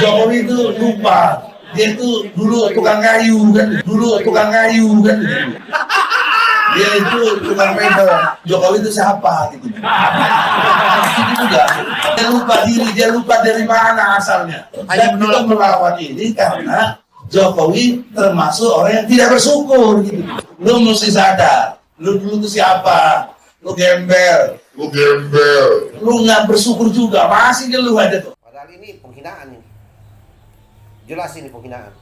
Jokowi itu lupa, dia itu dulu tukang kayu kan, dia itu tukang mebel. Jokowi itu siapa gitu. Itu juga dia lupa dari mana asalnya. Dan kita melawan ini karena Jokowi termasuk orang yang tidak bersyukur gitu. Lu mesti sadar, lu dulu itu siapa? Lu gembel, lu nggak bersyukur juga, masih ngeluh aja tuh. Padahal ini penghinaan ini. Jelas ini penghinaan.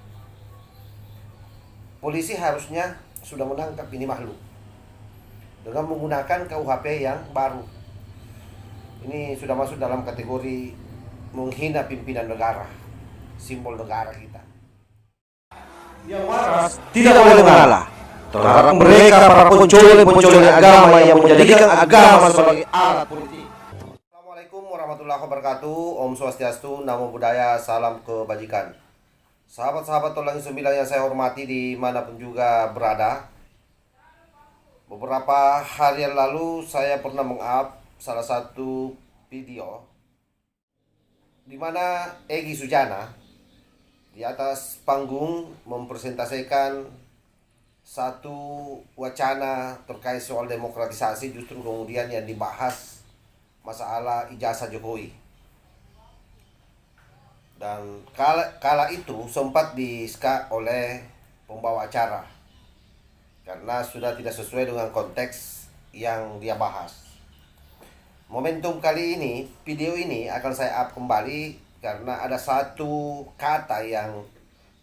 Polisi harusnya sudah menangkap ini makhluk dengan menggunakan KUHP yang baru. Ini sudah masuk dalam kategori menghina pimpinan negara, simbol negara kita. Yang waras tidak boleh mengalah terhadap mereka para pencuri agama yang menjadikan agama sebagai alat politik. Assalamualaikum warahmatullahi wabarakatuh. Om Swastiastu, Namo Buddhaya, salam kebajikan. Sahabat-sahabat Tolang 9 yang saya hormati dimanapun juga berada. Beberapa hari yang lalu saya pernah meng-up salah satu video di mana Egy Sujana di atas panggung mempresentasikan satu wacana terkait soal demokratisasi, justru kemudian yang dibahas masalah ijazah Jokowi. Dan kala itu sempat di-ska oleh pembawa acara karena sudah tidak sesuai dengan konteks yang dia bahas. Momentum kali ini, video ini akan saya up kembali karena ada satu kata yang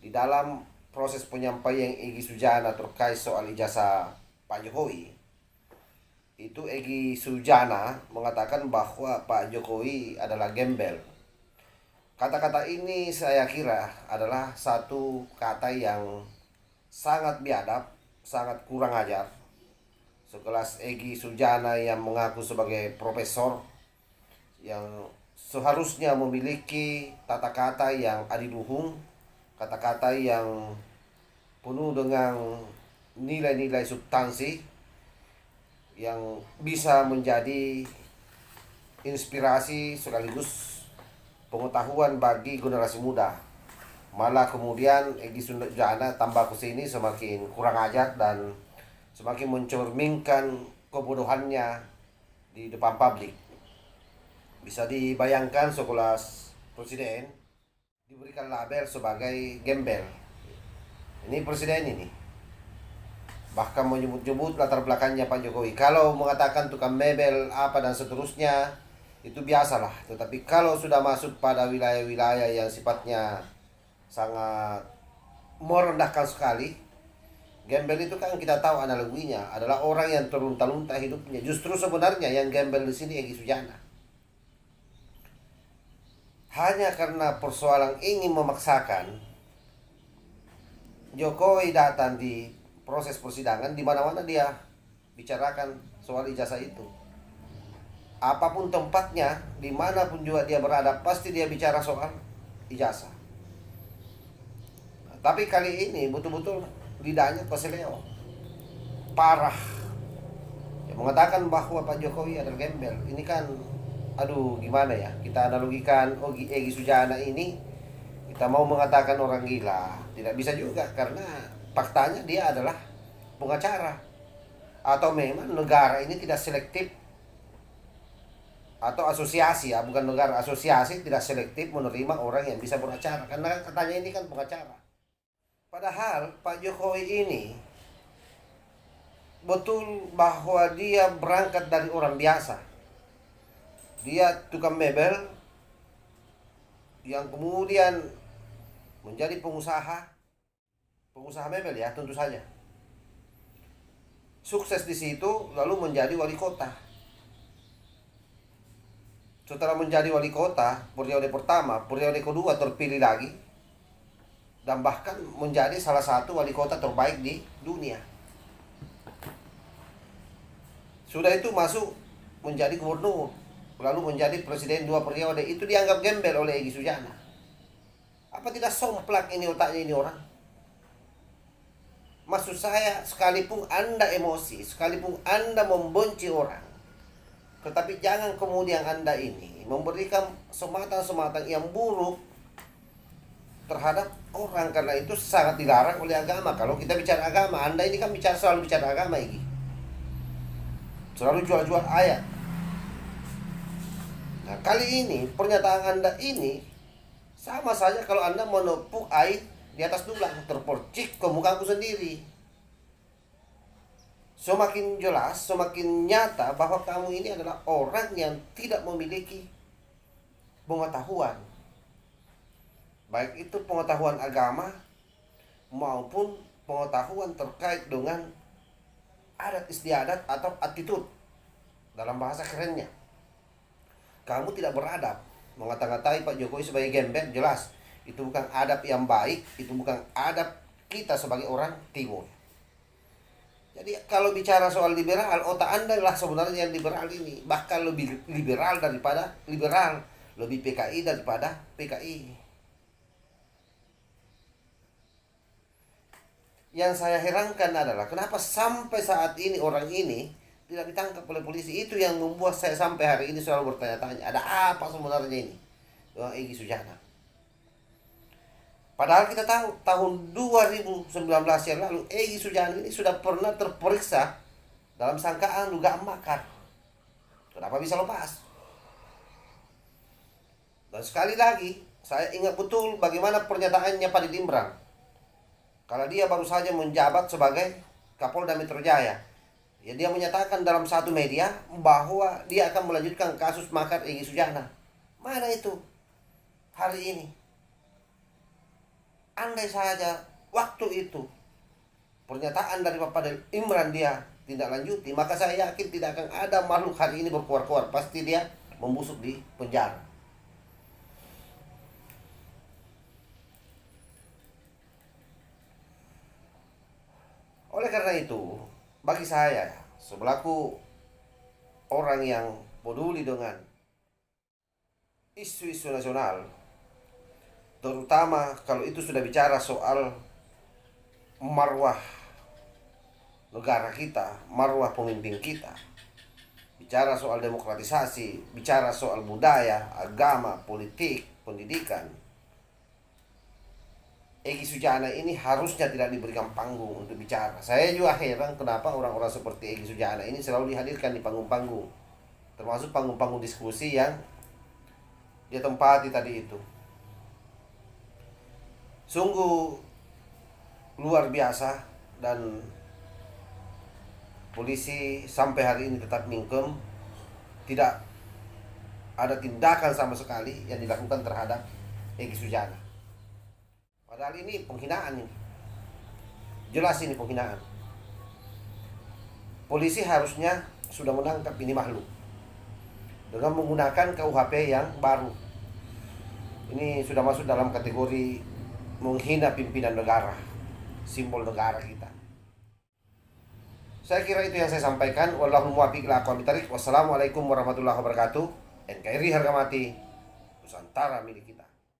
di dalam proses penyampaian Egy Sujana terkait soal ijazah Pak Jokowi. Itu Egy Sujana mengatakan bahwa Pak Jokowi adalah gembel. Kata-kata ini saya kira adalah satu kata yang sangat biadab, sangat kurang ajar. Sekelas Egy Sujana yang mengaku sebagai profesor yang seharusnya memiliki tata kata yang adiluhung, kata-kata yang penuh dengan nilai-nilai substansi yang bisa menjadi inspirasi sekaligus pengetahuan bagi generasi muda. Malah kemudian Egy Sujana tambah ke sini semakin kurang ajar dan semakin mencerminkan kebodohannya di depan publik. Bisa dibayangkan sekelas presiden diberikan label sebagai gembel. Ini presiden ini. Bahkan menyebut-nyebut latar belakangnya Pak Jokowi. Kalau mengatakan tukang mebel apa dan seterusnya itu biasalah. Tetapi kalau sudah masuk pada wilayah-wilayah yang sifatnya sangat merendahkan sekali, gembel itu kan kita tahu analoginya adalah orang yang terlunta-lunta hidupnya. Justru sebenarnya yang gembel di sini Egy Sujana. Hanya karena persoalan ingin memaksakan, Jokowi datang di proses persidangan, di mana-mana dia bicarakan soal ijazah itu. Apapun tempatnya, dimanapun juga dia berada, pasti dia bicara soal ijazah. Tapi kali ini betul-betul lidahnya keseleo, parah. Dia mengatakan bahwa Pak Jokowi adalah gembel. Ini kan, aduh gimana ya, kita analogikan Egy Sujana ini, kita mau mengatakan orang gila, tidak bisa juga karena faktanya dia adalah pengacara. Atau memang negara ini tidak selektif, atau asosiasi ya, bukan negara, asosiasi tidak selektif menerima orang yang bisa beracara, karena katanya ini kan pengacara. Padahal Pak Jokowi ini betul bahwa dia berangkat dari orang biasa. Dia tukang mebel yang kemudian menjadi pengusaha mebel ya, tentu saja. Sukses di situ lalu menjadi wali kota. Setelah menjadi wali kota, periode pertama, periode kedua terpilih lagi dan bahkan menjadi salah satu wali kota terbaik di dunia. Sudah itu masuk menjadi gubernur, lalu menjadi presiden 2 periode. Itu dianggap gembel oleh Egy Sujana. Apa tidak somplak ini otaknya ini orang? Maksud saya, sekalipun Anda emosi, sekalipun Anda membenci orang, tetapi jangan kemudian Anda ini memberikan sematan-sematan yang buruk terhadap orang, karena itu sangat dilarang oleh agama. Kalau kita bicara agama, Anda ini kan selalu bicara agama ini, selalu jual-jual ayat. Nah, kali ini pernyataan Anda ini sama saja kalau Anda menepuk air di atas tulang, terpercik ke mukaku sendiri. Semakin jelas, semakin nyata bahwa kamu ini adalah orang yang tidak memiliki pengetahuan, baik itu pengetahuan agama maupun pengetahuan terkait dengan adat istiadat atau attitude. Dalam bahasa kerennya, kamu tidak beradab. Mengata-ngatai Pak Jokowi sebagai gembel, jelas itu bukan adab yang baik, itu bukan adab kita sebagai orang timur. Jadi kalau bicara soal liberal, otak Anda lah sebenarnya yang liberal ini, bahkan lebih liberal daripada liberal, lebih PKI daripada PKI. Yang saya herankan adalah kenapa sampai saat ini orang ini tidak ditangkap oleh polisi. Itu yang membuat saya sampai hari ini selalu bertanya-tanya, ada apa sebenarnya ini dengan Egy Sujana. Padahal kita tahu tahun 2019 yang lalu Egy Sujana ini sudah pernah terperiksa dalam sangkaan dugaan makar. Kenapa bisa lepas? Dan sekali lagi saya ingat betul bagaimana pernyataannya Pak Imran kalau dia baru saja menjabat sebagai Kapolda Metro Jaya. Ya, dia menyatakan dalam satu media bahwa dia akan melanjutkan kasus makar Egy Sujana. Mana itu hari ini? Andai saja waktu itu pernyataan dari Bapak Imran dia tidak lanjuti, maka saya yakin tidak akan ada makhluk hari ini berkuar-kuar. Pasti dia membusuk di penjara. Oleh karena itu, bagi saya, sebelaku orang yang peduli dengan isu-isu nasional, terutama kalau itu sudah bicara soal marwah negara kita, marwah pemimpin kita, bicara soal demokratisasi, bicara soal budaya, agama, politik, pendidikan, Egy Sujana ini harusnya tidak diberikan panggung untuk bicara. Saya juga heran kenapa orang-orang seperti Egy Sujana ini selalu dihadirkan di panggung-panggung, termasuk panggung-panggung diskusi yang dia tempati tadi itu. Sungguh luar biasa, dan polisi sampai hari ini tetap mingkem, tidak ada tindakan sama sekali yang dilakukan terhadap Egy Sujana. Padahal ini penghinaan ini. Jelas ini penghinaan. Polisi harusnya sudah menangkap ini makhluk dengan menggunakan KUHP yang baru. Ini sudah masuk dalam kategori menghina pimpinan negara, simbol negara kita. Saya kira itu yang saya sampaikan. Wallahu muwaffiq ila aqwamit thoriq. Wassalamualaikum warahmatullahi wabarakatuh. NKRI harga mati, Nusantara milik kita.